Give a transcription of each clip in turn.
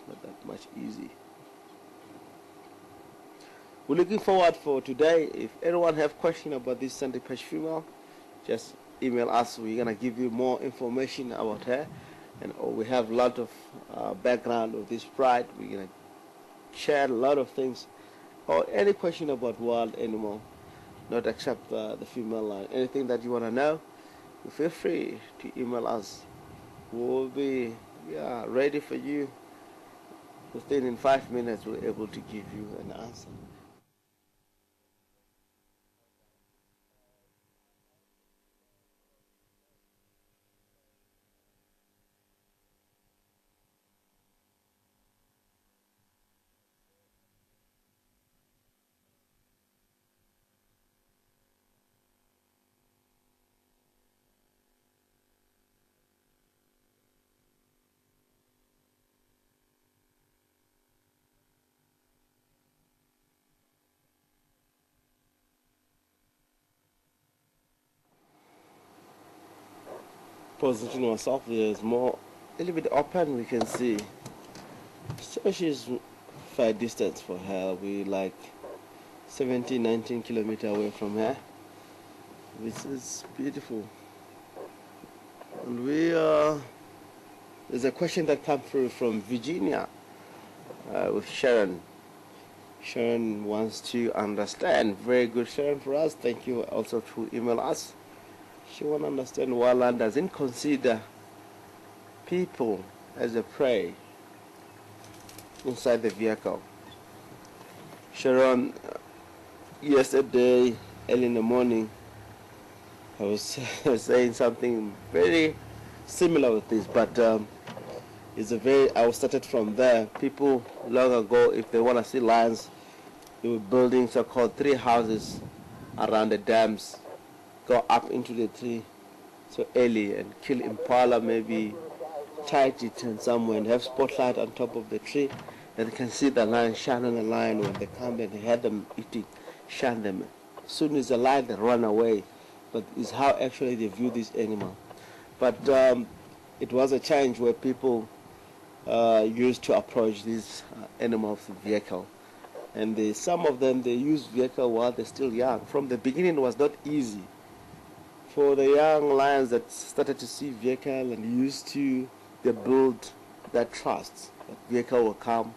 not that much easy. We're looking forward for today. If anyone have question about this Sunday Patch female, just email us. We're gonna give you more information about her, and we have a lot of background of this pride. We're gonna share a lot of things, or any question about wild animal, not except the female line. Anything that you wanna know, feel free to email us. We'll be ready for you. Within 5 minutes, we're able to give you an answer. Position myself here is more a little bit open. We can see, so she's fair distance for her. We like 17-19 kilometers away from her, which is beautiful. And there's a question that comes through from Virginia with Sharon. Sharon wants to understand. Very good, Sharon, for us. Thank you also to email us. She wants to understand why land doesn't consider people as a prey inside the vehicle. Sharon, yesterday, early in the morning, I was saying something very similar with this, but I started from there. People long ago, if they want to see lions, they were building so-called tree houses around the dams, go up into the tree so early and kill impala, maybe tie it in somewhere and have spotlight on top of the tree, and they can see the lion, shine on the lion when they come and they hear them eating, shine them. As soon as the lion, they run away. But it's how actually they view this animal. But it was a change where people used to approach these animals with vehicle. And some of them, they use vehicle while they're still young. From the beginning, it was not easy. For the young lions that started to see vehicle and they build that trust that vehicle will come,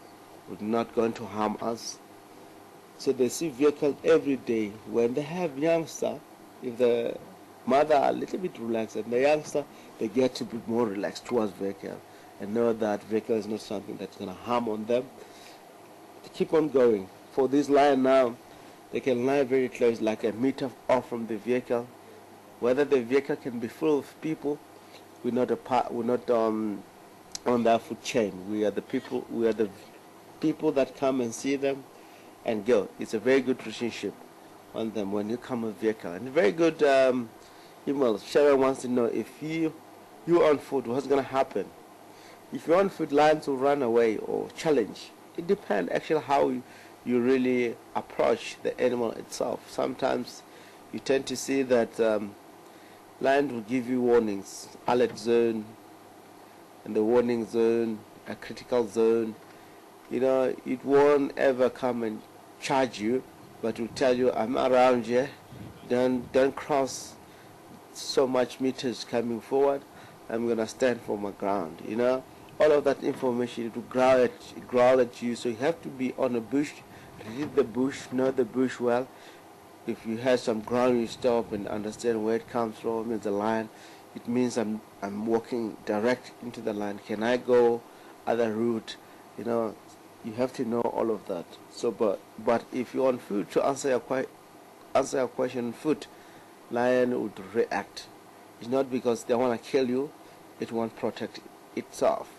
will not going to harm us. So they see vehicle every day. When they have youngster, if the mother are a little bit relaxed and the youngster, they get to be more relaxed towards vehicle and know that vehicle is not something that's going to harm on them. They keep on going. For this lion now, they can lie very close, like a meter off from the vehicle. Whether the vehicle can be full of people, we're not on their food chain. We are the people that come and see them and go. It's a very good relationship on them when you come with vehicle. And very good email. Sharon wants to know, if you're on foot, what's going to happen? If you're on foot, lions will run away or challenge. It depends actually how you really approach the animal itself. Sometimes you tend to see that lions will give you warnings, alert zone, and the warning zone, a critical zone. It won't ever come and charge you, but will tell you, I'm around here, don't cross so much meters coming forward, I'm going to stand for my ground. All of that information, it will growl at you, so you have to be on a bush, read the bush, know the bush well. If you have some ground, you stop and understand where it comes from. It's a lion. It means I'm walking direct into the lion. Can I go other route? You have to know all of that. So, but if you're on foot, to answer your question on foot, lion would react. It's not because they want to kill you; it won't protect itself,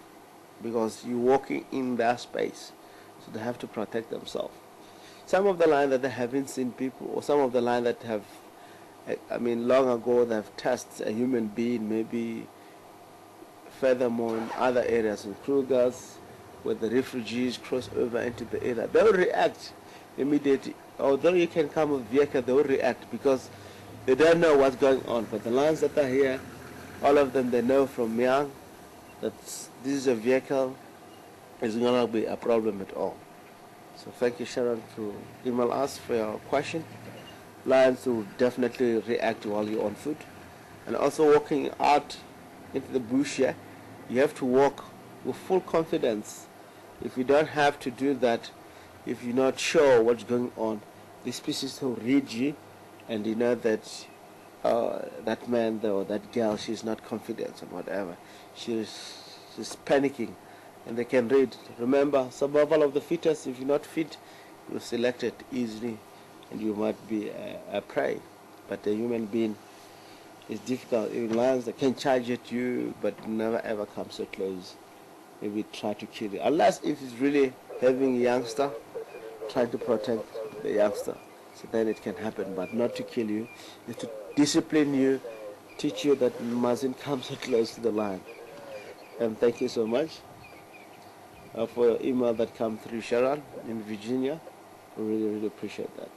because you're walking in their space, so they have to protect themselves. Some of the lions that they haven't seen people, or some of the lions that have, long ago they've tested a human being, maybe furthermore in other areas, in Krugers, where the refugees cross over into the area, they will react immediately. Although you can come with vehicle, they will react because they don't know what's going on. But the lions that are here, all of them, they know from young that this is a vehicle, it's not going to be a problem at all. So thank you, Sharon, to email us for your question. Lions will definitely react while you're on foot. And also walking out into the bush here, you have to walk with full confidence. If you don't have to do that, if you're not sure what's going on, the species will read you, and you know that that man or that girl, she's not confident or whatever. She's panicking, and they can read. Remember, survival of the fittest. If you're not fit, you're selected easily, and you might be a prey. But a human being is difficult. Even lions, they can charge at you, but never ever come so close. Maybe try to kill you, unless if it's really having a youngster, try to protect the youngster. So then it can happen, but not to kill you. It's to discipline you, teach you that you mustn't come so close to the lion. And thank you so much for your email that came through, Sharon, in Virginia. We really, really appreciate that.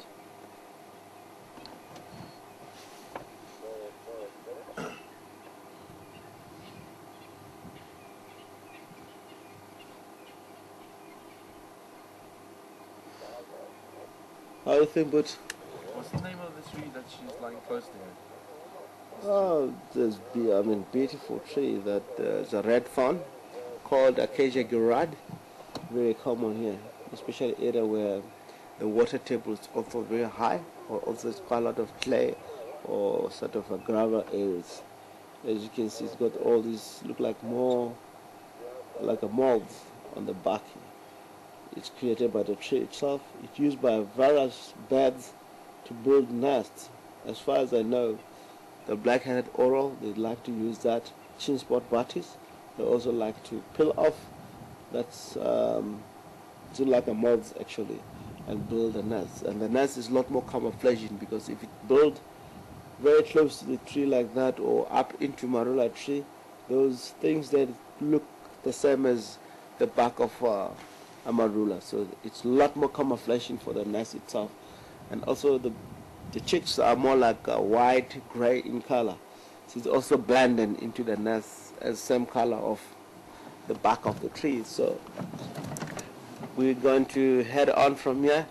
How do you think, but? What's the name of the tree that she's lying close to her? Oh, there's beautiful tree that is a red thorn called Acacia gerard. Very common here, especially area where the water table is also very high, or also it's quite a lot of clay or sort of a gravel areas. As you can see, it's got all these look like more like a mold on the bark. It's created by the tree itself. It's used by various birds to build nests. As far as I know, the black-headed oral, they like to use that. Chin spot butties, they also like to peel off. That's do like a mold actually, and build a nest. And the nest is a lot more camouflaging, because if it build very close to the tree like that, or up into marula tree, those things that look the same as the bark of a marula. So it's a lot more camouflaging for the nest itself. And also the chicks are more like white, gray in color. So it's also blended into the nest as same color of the bark of the tree. So we're going to head on from here.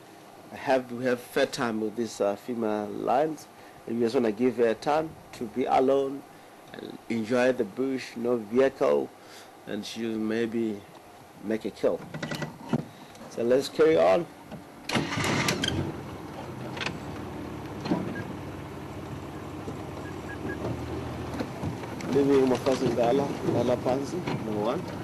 We have fair time with these female lions. And we just want to give her time to be alone and enjoy the bush, no vehicle, and she'll maybe make a kill. So let's carry on. Leaving Mufasa Ngala Pansi, number one.